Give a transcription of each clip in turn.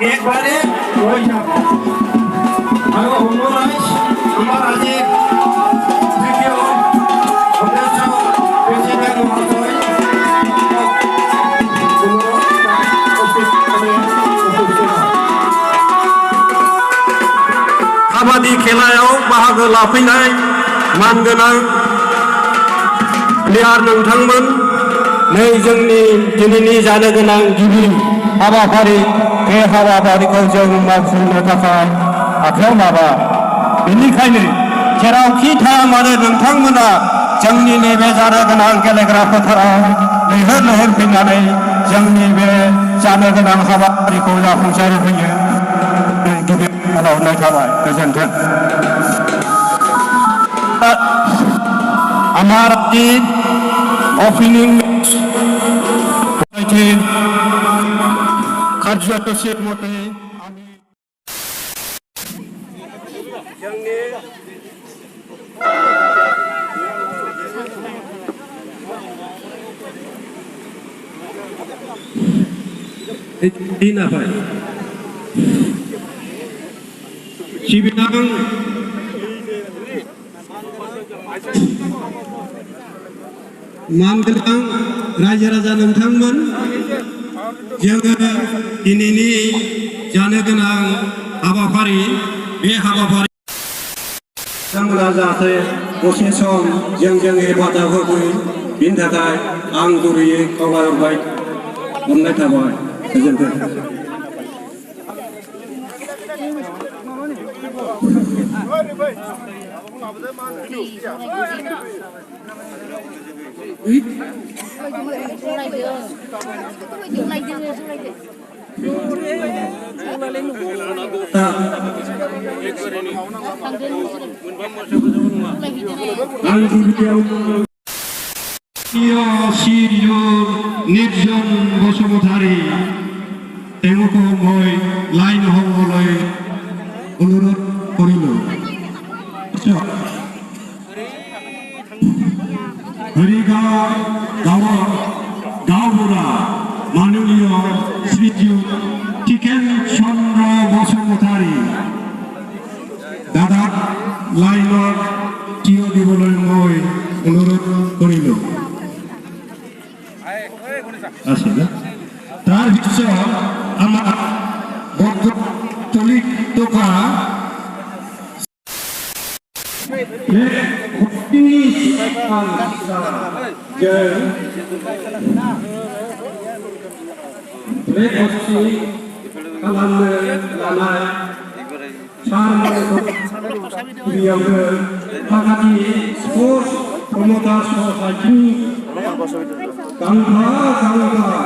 একবারে ওই আমি অনুরাজ আমার আজকে তৃতীয় অধ্যক্ষ প্রেসিডেন্ট মহাশয় काबादि खेलायाव बाहागो लाफैनाय मानगोनां प्लेयार नोंथांमोन नै जोंनि दिनैनि जानो गोनां गिबि हाबाफारि बे हाबाफारिखौ जों मावफुंनो थाखाय आखायाव लाबाय बेनिखायनो जेरावखि थाया मानो नोंथांमोना जोंनि नैबे जानो गोनां गेलेग्रा फोथाराव लैहोर लैहोर फैनानै जोंनि बे जानो गोनां हाबाफारिखौ जाफुंसार होयो गिबि खालामनाय थाबाय गोजोन्थों আমার ওপেনিং কার্যসূচির মতে আমি দিন আপায় सिबिनां मानगोनां रायजो राजा नोंथांमोन जोङो दिनैनि जानो गोनां हाबाफारि बे हाबाफारि बिथांमोना जाहाथे दसे सम जोंजों हेफाजाब होफैयो बिनि थाखाय आं गुरैयै खावलायहरबाय अननाय थाबाय गोजोन्थों निर्जन बसुमतारी तेमको मैं लाइन हबले अनुरोध करिल हरिगाँव गाँवबुरा माननीय श्रीजुत टिकेन चंद्र बसुमतारी दादा लाइनर टिओ दिबले मैं अनुरोध करिल तार पिছত आमार बर्तलिक टका स्पोर्ट्स प्रमोटर ससाइटी गांफा गांफा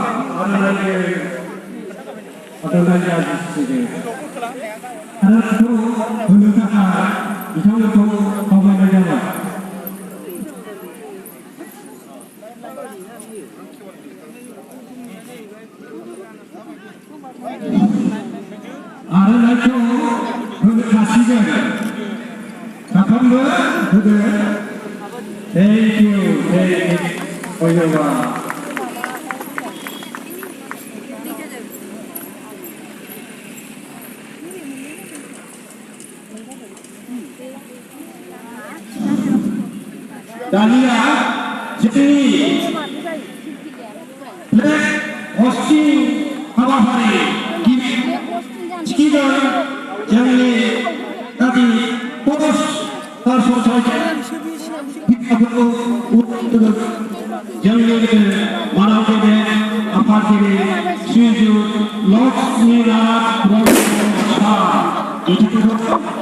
आदालतनि आजिस्थिति आरो होनो थाखाय बिथांमोनखौ खावलायनाय जाबाय आर'नाइखौ होनो हासिगोन साफ्रोमबो होदो थेंक इउ धन्यबाद दानिया जोंनि फ्लेग हस्टिं हाबाफारि गिबियाव जोंनि दाबि पस्ट ससाइटिफोरखौ जोंनि मानवदेव आफादगिरि श्रीजुत लक्ष्मीनाथ ब्रह्म बिथांखौ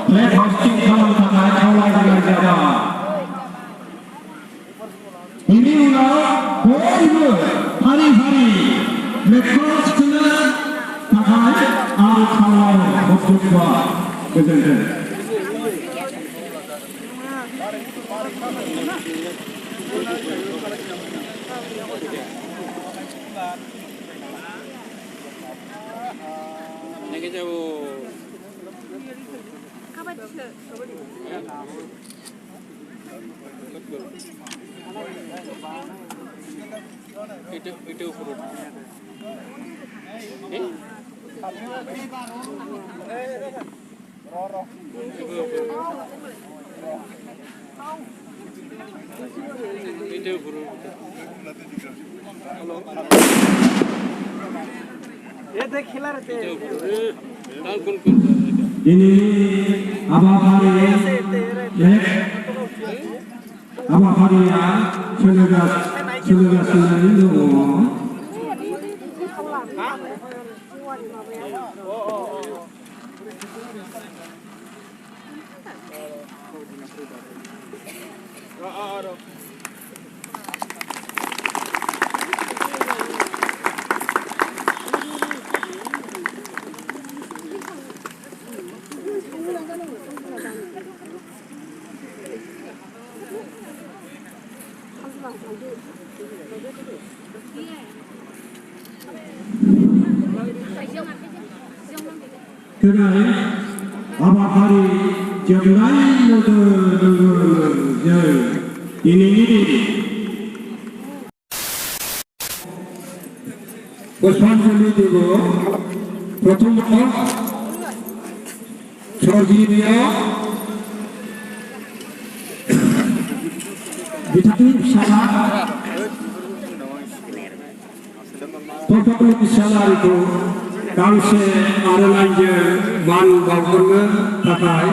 फ्लेग हस्टिं खालामनो थाखाय खावलायनाय जाबाय ini ulang beribu hari-hari lekor kena pakai al-khalal berjumpa kejendak. Ini jauh. Itu Ini habafaria solega dong. Kenai habafari jeblai nodo ini পুষ্পাঞ্জলি দেব প্রথমত স্বর্গীয় বিধানসভা প্রতিনিধিশালা itu गांसे आर'नाइजों मान बावगोरनो थाखाय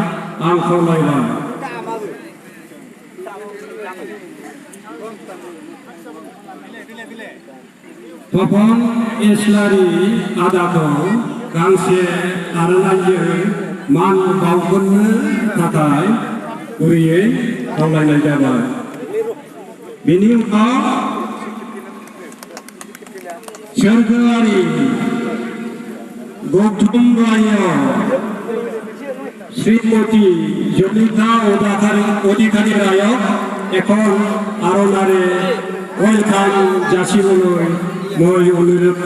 आं खावलायबाय। तपन इस्लारि आदाखौ गांसे आर'नाइजों मान बावगोरनो थाखाय गुरैयै खावलायनाय जाबाय। बेनि उनाव सोरगोआरि गौतम राय श्रीमती जलिता अधिकारी रायक এখন आर'नारे वेलकाम जासिबोलै মই অনুরোধ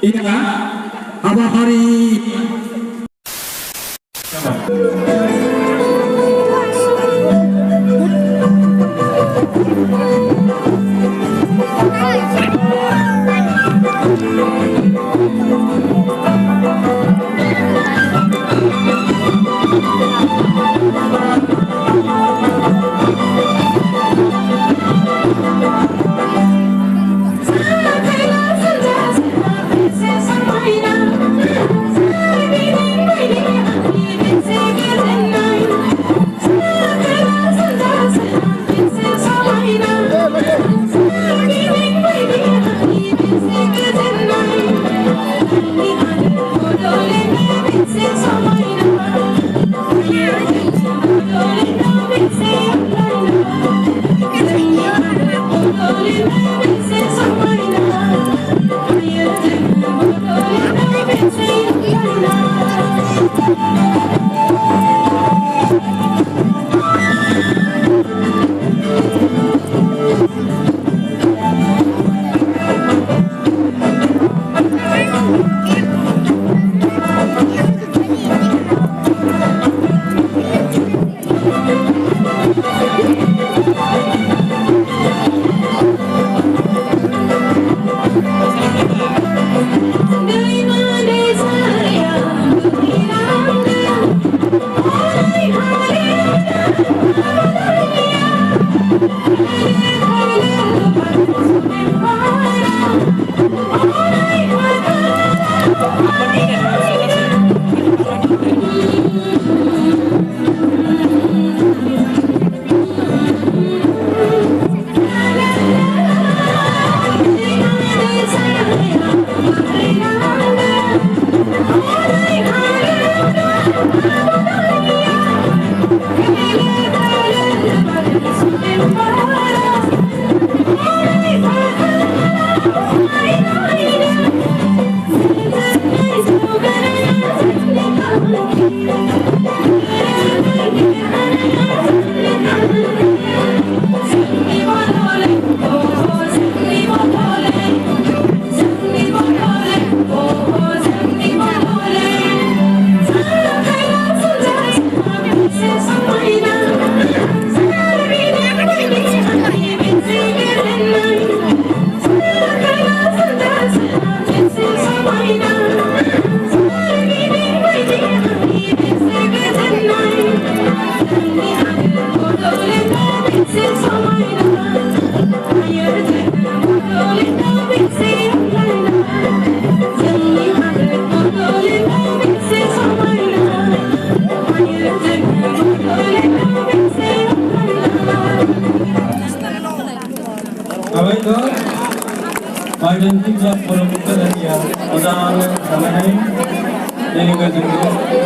Iya, apa hari Tonight. Tinjak Purwokadaya, Odang Samanai, Jadi Gajungu.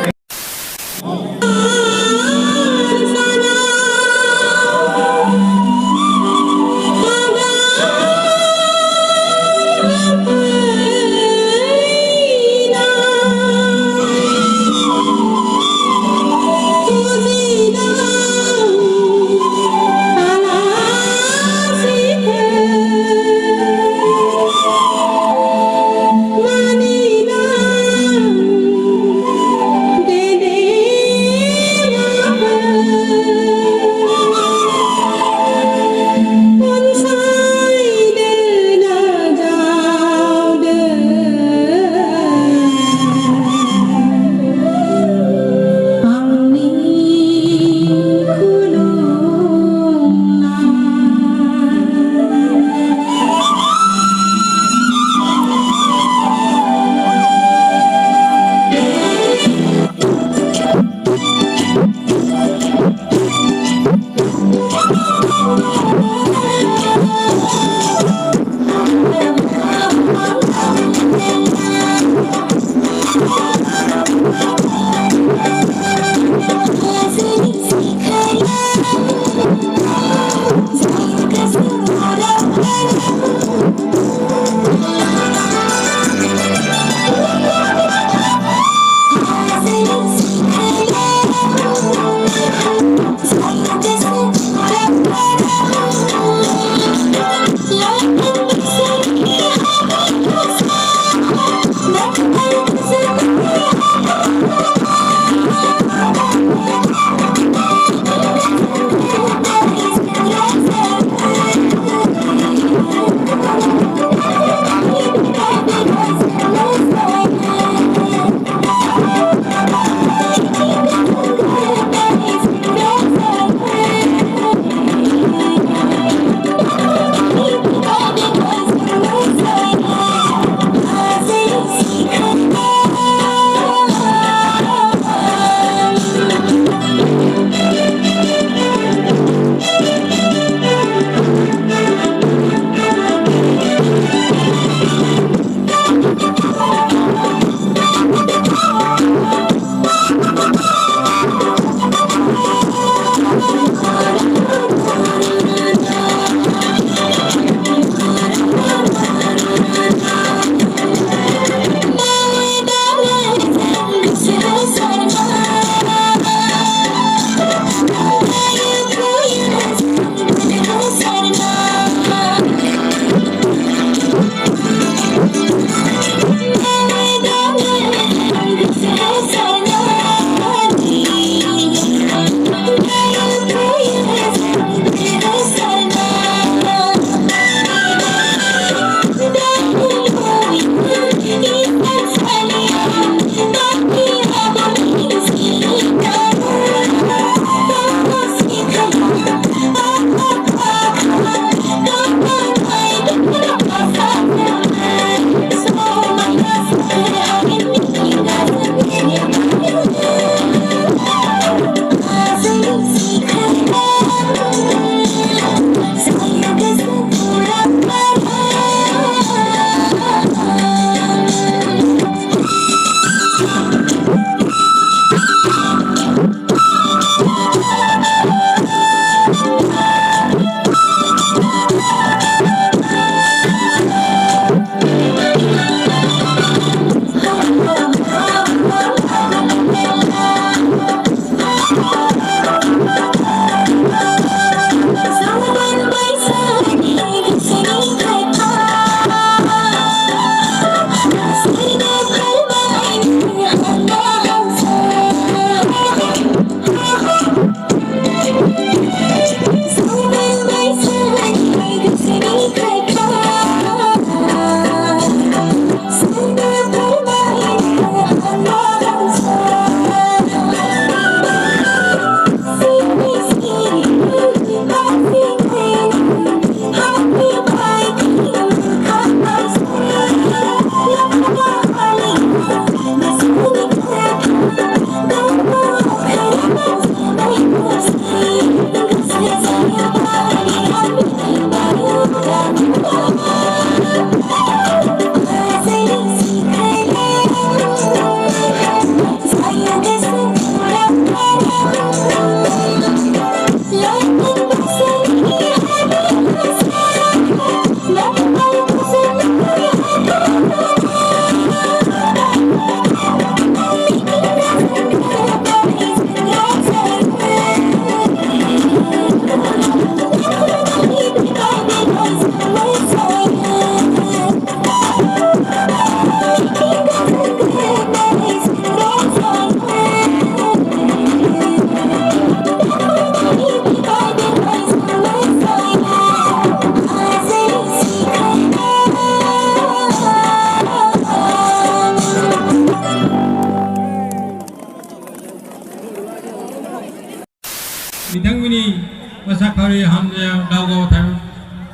मोसाखावरि हानजायाव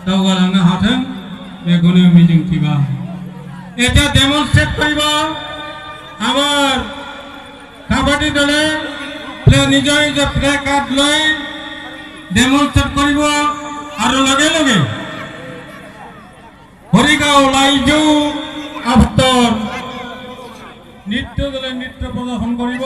दावगालांनो हाथों बेखौनो मिजिंथिबाय। এটা ডেমনস্ট্রেট কৰিব আবার কাবাডী দলে নিজৰ নিজৰ প্লে কাৰ্ড লৈ ডেমনস্ট্রেট কৰিব আৰু লগে লগে হৰিগাঁও লাইজু আফতৰ নৃত্য দলে নৃত্য প্ৰদৰ্শন কৰিব।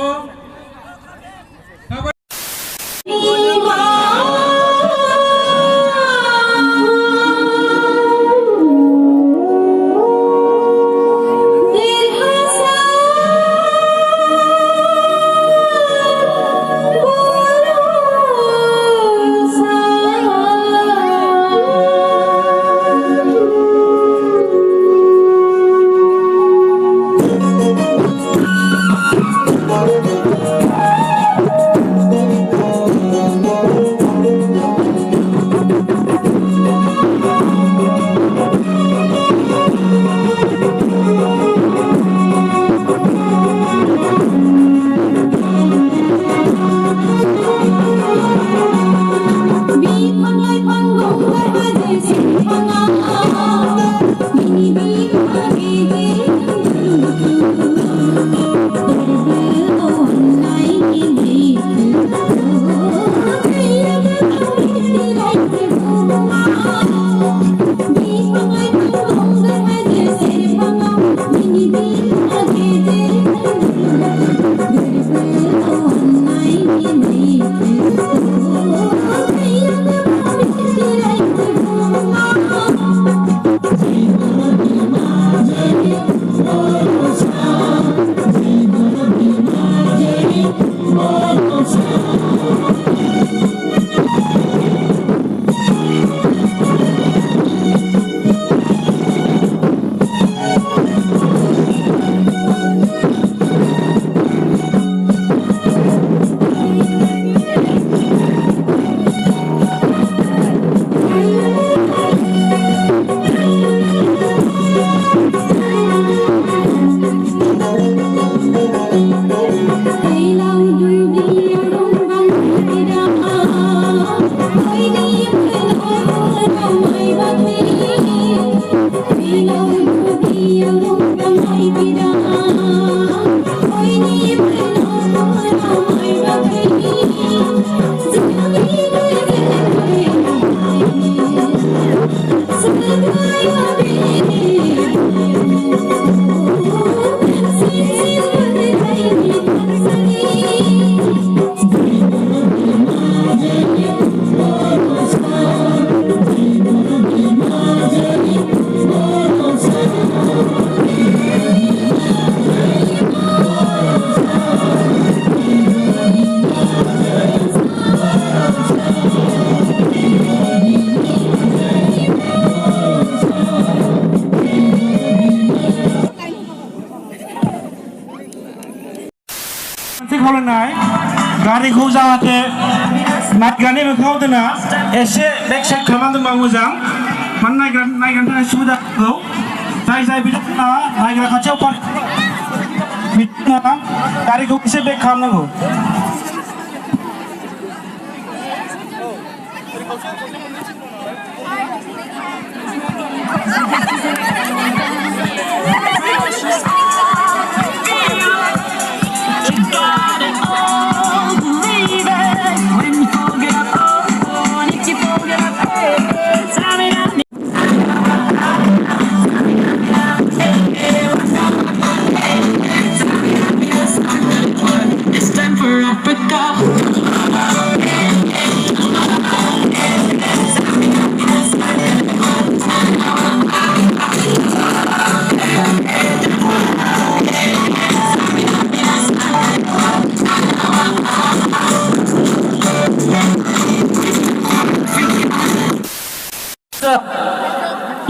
गारिखौ जाहाथे नायग्रानि मोखाङाव दोना एसे बेक साइड खालामना दोनबा मोजां माने नायग्रानि थाखाय सुबिदा होगौ जाय बिथांमोना नायग्रा खाथियाव पार्क बिथांमोना गारिखौ एसे बेक खालामनांगौ।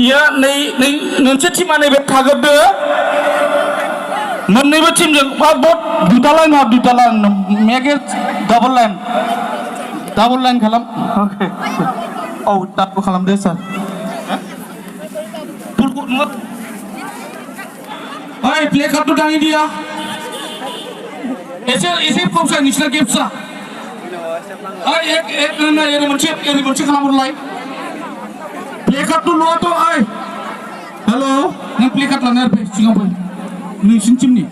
Iya, nanti tim mana bet kaget deh. Menurut tim yang bot duta line, make double line kalam. Okay. Oh, double kalam desa. Pulkut ngot. Hey, play kartu dangi dia. Ese kau saya nisla game sa. एरै मोनसे खालामहरलाय placard ल' थ' hello' नों placard लानानै फै सिगाङाव फै नोंसिनि टिमनि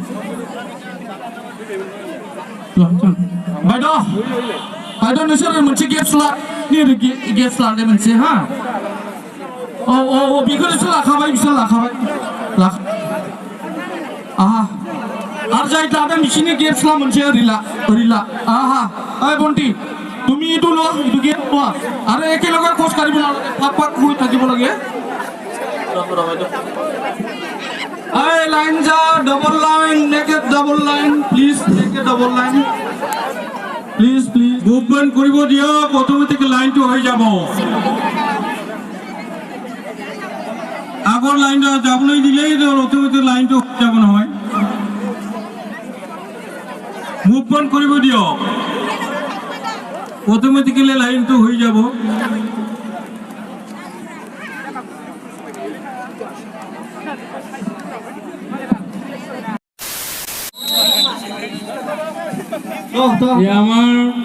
बायद' नोंसोर मोनसे गेप्स ला गेप्स लादो मोनसे हा औ बेखौ नोंसोर लाखाबाय बिसोर लाखाबाय आरो जाय लादों बिसोरनि गेप्स ला मोनसे ओरै ला ओइ बन्टी তুমি ইটো লো ইটো গেট লোৱা আৰু একেলগে খোজ কাঢ়িব নালাগে পাক হৈ থাকিব লাগে এই লাইন যা double line make double line please make double line please movement কৰিব দিয়ক অটোমেটিক লাইনটো হৈ যাব আগৰ লাইনটো যাবলৈ দিলেই অটোমেটিক লাইনটো হৈ যাব নহয় মুভমেন্ট কৰিব দিয়ক অটোমেটিক্যালি লাইনটো হৈ যাব আমাৰ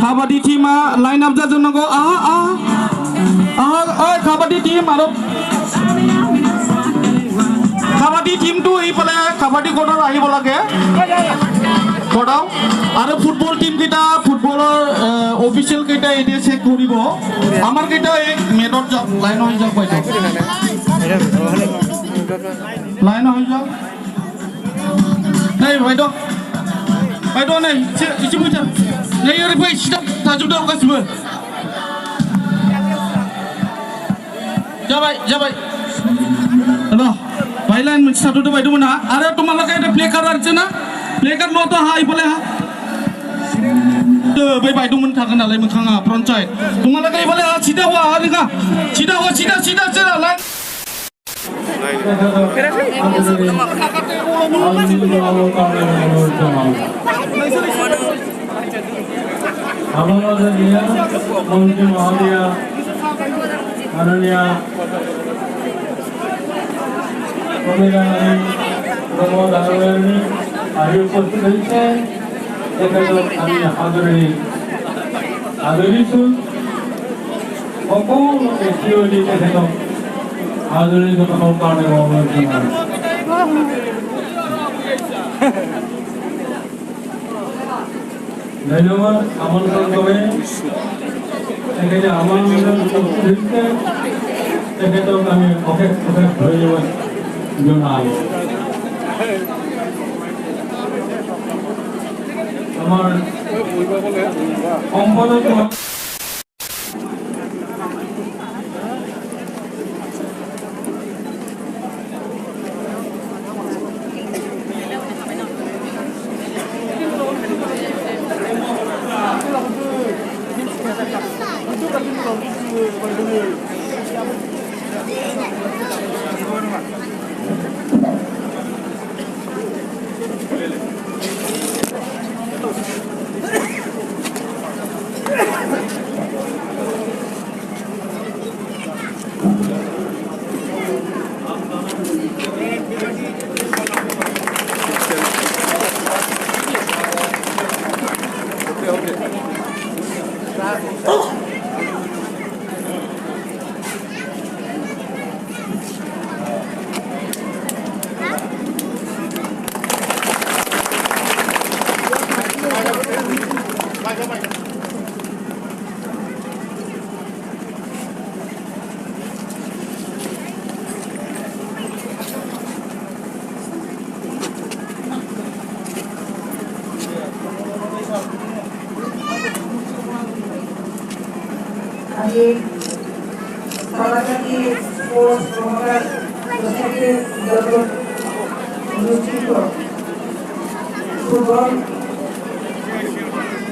কাবাডী টিমা লাইন আপ জাজনাंगौ আহা ওই কাবাডী টিম আৰু কাবাডী টিমটো এইফালে কাবাডী কোৰ্টত আহিব লাগে কোৰ্টত আৰু ফুটবল টিম কেইটা ফুটবলৰ অফিচিয়েল কেইটা এতিয়া চেক কৰিব আমাৰ কেইটা এই মেটত যাওক লাইন হৈ যাওক বাইদেউ লাইন হৈ যাওক নাই বাইদেউ বাইদেউ নাই इसे बुझा नहीं अरे भाई सीधा ताजुब दाव गासिबो जाबाय र भाई लाइन मोनसे थाथ'दो बायद' मोनहा आरो तुम्हालागे प्ले कार्ड आरसे ना प्ले कार्ड ल'थ' हा इफाले हा बै बायद'मोन थागोन नालाय मोखाङा फ्रन्ट साइड तुम्हालागे इफाले हा सीधा हुआ हा रिखा सीधा लाइन मंत्री महोदय माननीय प्रमोद आरोग्यानी आधी उपस्थित रहिছে তেখেতক আমি আদৰিছোঁ সকলোকে চিৰদিন তেখেতক আদৰি জনাবৰ কাৰণে অনুৰোধ জনাইছোঁ ধন্যবাদ আমন্ত্রণ করে এখানে আমার উপস্থিত তেখেতক আমি অশেষ ধন্যবাদ জানাই আমার সম্পাদক আজি সভাপতি স্পোর্টস প্রমোটার সোসাইটির জগৎ অনুষ্ঠিত ফুটবল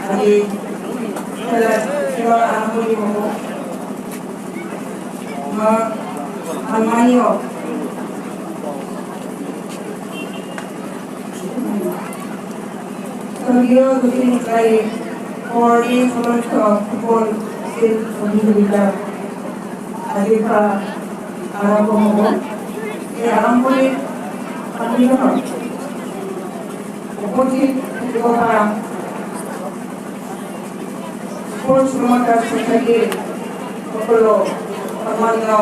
আজি খেলার আৰম্ভণি হ'ব সন্মানীয় স্বর্গীয় জ্যোতি মুখাৰ্জী পৰৱৰ্তী সমস্ত ফুটবল প্ৰতিযোগিতা আজিৰ পৰা আৰম্ভ হ'ব এই আৰম্ভণিৰ সন্মিলনত উপস্থিত থাকিব পৰা স্পোর্টস প্রমোটার সোসাইটির সকলো সন্মানীয়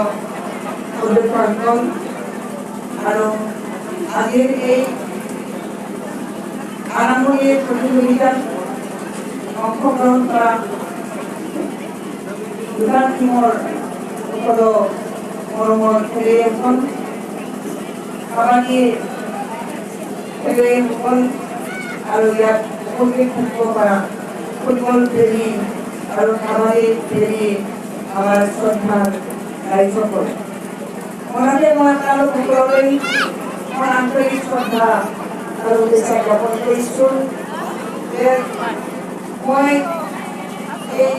সদস্যসকল আৰু আজিৰ এই আৰম্ভণিৰ প্ৰতিযোগিতাত অংশগ্ৰহণ কৰা দুটা টিমৰ সকলো মৰমৰ খেলুৱৈসকল কাবাডী খেলুৱৈসকল আৰু ইয়াত উপস্থিত থাকিব পৰা ফুটবল প্ৰেমী আৰু কাবাডী প্ৰেমী আমাৰ শ্ৰদ্ধাৰ ৰাইজসকল মনতে মই আপোনালোক সকলোলৈ মোৰ আন্তৰিক শ্ৰদ্ধা আৰু শুভেচ্ছা জ্ঞাপন কৰিছোঁ যে মই এই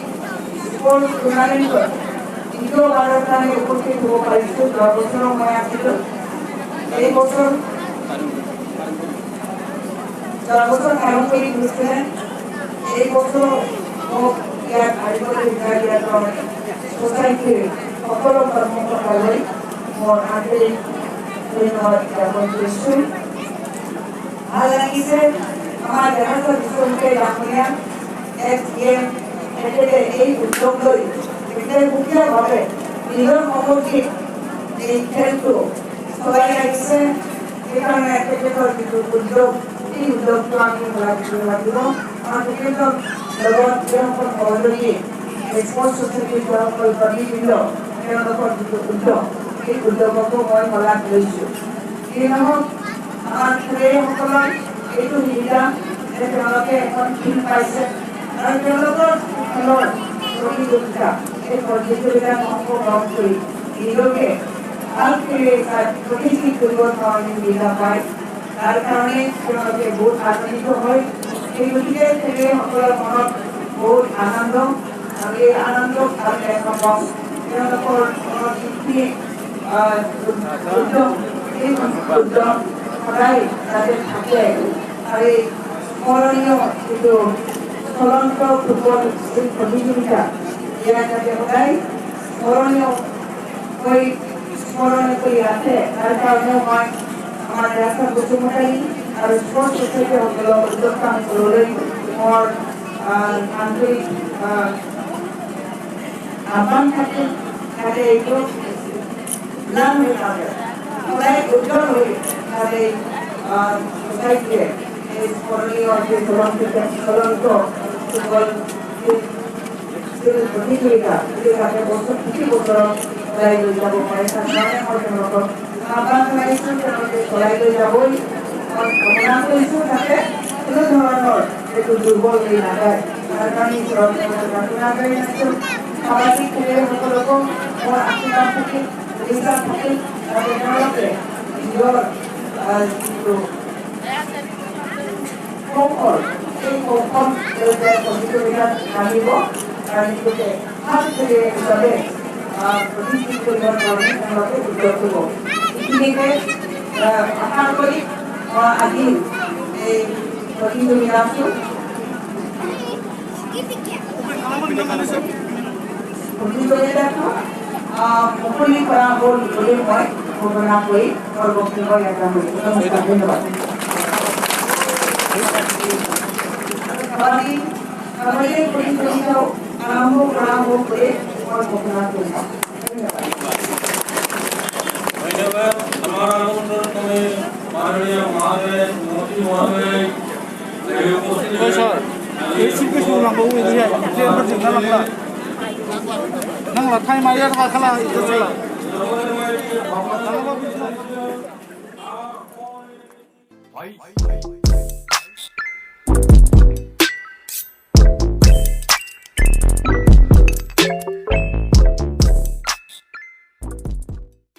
স্পোর্টস টুর্নামেন্টত দ্বিতীয়বাৰৰ কাৰণে উপস্থিত হ'ব পাৰিছোঁ যোৱা বছৰো মই আছিলোঁ এই বছৰ আৰম্ভ কৰি গৈছিলে এই বছৰ মোক ইয়াত আহিবলৈ সুবিধা দিয়াৰ কাৰণে সোসাইটিৰ সকলো কৰ্মকৰ্তালৈ মোৰ আন্তৰিক ধন্যবাদ জ্ঞাপন কৰিছোঁ ভাল লাগিছে আমাৰ দেহাচৰ বিশ্ববিদ্যালয় ডাঙৰীয়া SDM একেবাৰে এই উদ্যোগ লৈ মুখ্যভাৱে নিজৰ সমষ্টিত এই খেলটো চলাই আহিছে সেইকাৰণে তেখেতৰ যিটো উদ্যোগ এই উদ্যোগটো আমি লাগিব আৰু তেখেতৰ লগত যিসকল সহযোগী স্পৰ্টছ ছ'চাইটিৰ যিসকল কৰ্মীবৃন্দ তেওঁলোকৰ যিটো উদ্যোগ সেই উদ্যোগকো মই শলাগ লৈছোঁ এই নহওক আমাৰ খেলুৱৈসকলৰ এইটো সুবিধা যে তেওঁলোকে এখন ফিল্ড পাইছে আৰু তেওঁলোকৰ খেলৰ প্ৰতিযোগিতা এই প্ৰতিযোগিতাত অংশগ্ৰহণ কৰি নিজকে ভাল খেলুৱৈ প্ৰতিষ্ঠিত কৰিবৰ কাৰণে সুবিধা পায় তাৰ কাৰণে তেওঁলোকে বহুত আনন্দিত হয় সেই গতিকে খেলুৱৈসকলৰ মনত বহুত আনন্দ আৰু এই আনন্দক আমি দেখা পাওঁ তেওঁলোকৰ মনত যিখিনি উদ্যম এই উদ্যম সদায় যাতে থাকে আৰু এই স্মৰণীয় যিটো চলন্ত ফুটবল এই প্ৰতিযোগিতা ইয়াত যাতে সদায় স্মৰণীয় কৰি আছে তাৰ কাৰণেও মই আমাৰ ৰাস্তা বসুমতাৰী আৰু স্পৰ্টছ ছ'চাইটিসকলক উদ্যোগ কাম কৰিবলৈ মোৰ আন্তৰিক আহ্বান থাকিল যাতে এইটো লাভ হৈ থাকে সদায় উজ্জ্বল হৈ যাতে ছ'চাইটিয়ে এই স্মৰণীয় যে চলন্ত ফুটবল প্ৰতিযোগিতা যাতে বছৰ প্ৰতি বছৰত চলাই লৈ যাব পাৰে তাৰ কাৰণে মই তেওঁলোকক আহ্বান জনাইছোঁ তেওঁলোকে চলাই লৈ যাবই মই কামনা কৰিছোঁ যাতে কোনো ধৰণৰ এইটো দুৰ্বল হৈ নাযায় তাৰ কাৰণে ঈশ্বৰক প্ৰাৰ্থনা কৰি আছোঁ সামাজিক খেলুৱৈসকলকো মোৰ আশীৰ্বাদ থাকিল বিশ্বাস থাকিল যাতে তেওঁলোকে নিজৰ যিটো কৌশল এই কৌশল তেওঁলোকে প্ৰতিযোগিতাত আনিব আৰু নিজকে ভাল খেলুৱৈ হিচাপে প্ৰতিষ্ঠিত কৰিবৰ কাৰণে তেওঁলোকে উদ্যোগ হ'ব এইখিনিকে আশা কৰি মই আজি এই প্ৰতিযোগিতাটো মুকলি কৰা হ'ল বুলি মই ঘোষণা কৰি মোৰ বক্তব্য ইয়াতে নমস্কাৰ ধন্যবাদ কাবাডী প্ৰতিযোগিতাও আৰম্ভ কৰা হ'ব বুলি মই ঘোষণা কৰিছোঁ ধন্যবাদ আমার আমন্ত্রণ করে মাননীয় মহোদয় মন্ত্রী মহোদয় উপস্থিত নাংলা টাইম আইয়া থাকলা হয়েছে